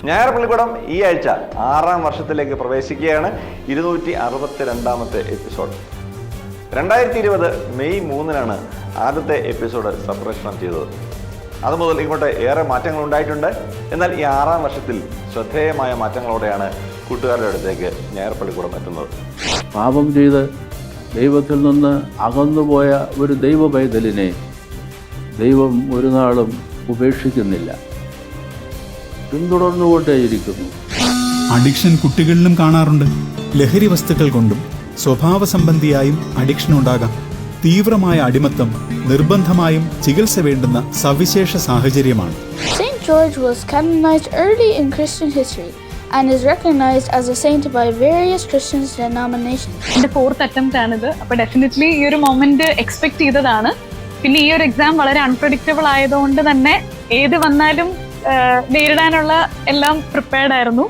ഞായർ പള്ളിക്കൂടം ഈ ആഴ്ച 6ാം വർഷത്തിലേക്ക് പ്രവേശിക്കുകയാണ്. 262ാമത്തെ എപ്പിസോഡ്. 2020 മെയ് 3-നാണ് ആദ്യത്തെ എപ്പിസോഡ് സംപ്രേഷണം ചെയ്തത്. അതുമുതൽ ഇങ്ങോട്ട് ഏറെ മാറ്റങ്ങൾ ഉണ്ടായിട്ടുണ്ട്. എന്നാൽ ഈ 6ാം വർഷത്തിൽ ശ്രദ്ധേയമായ മാറ്റങ്ങളോടെയാണ് കൂട്ടുകാരുടെ അടുത്തേക്ക് ഞായർ പള്ളിക്കൂടം എത്തുന്നത്. പാപം ചെയ്ത് ദൈവത്തിൽ നിന്ന് അകന്നുപോയ ഒരു ദൈവ പൈതലിനെ ദൈവം ഒരു നാളും ഉപേക്ഷിക്കുന്നില്ല, പിന്തുടർന്നുകൊണ്ടേയിരിക്കുന്നു. അഡിക്ഷൻ കുട്ടികളിലും കാണാറുണ്ട്. ലഹരി വസ്തുക്കൾ കൊണ്ടും സ്വഭാവ സംബന്ധിയായും അഡിക്ഷൻ ഉണ്ടാകാം. തീവ്രമായ അടിമത്തം നിർബന്ധമായും ചികിത്സ വേണ്ടുന്ന സവിശേഷ സാഹചര്യമാണ്. Saint George was canonized early in Christian history and is recognized as a saint by various Christian denominations. എൻ്റെ 4th attempt ആണിത്. അപ്പോൾ ഡെഫിനറ്റ്ലി ഈ ഒരു മൊമെന്റ് എക്സ്പെക്ട് ചെയ്തതാണ്. പിന്നെ ഈ ഒരു എക്സാം വളരെ അൺപ്രഡിക്റ്റബിൾ ആയതുകൊണ്ട് തന്നെ ഏത് വന്നാലും നേരിടാനുള്ള എല്ലാം പ്രിപ്പയർഡ് ആയിരുന്നു.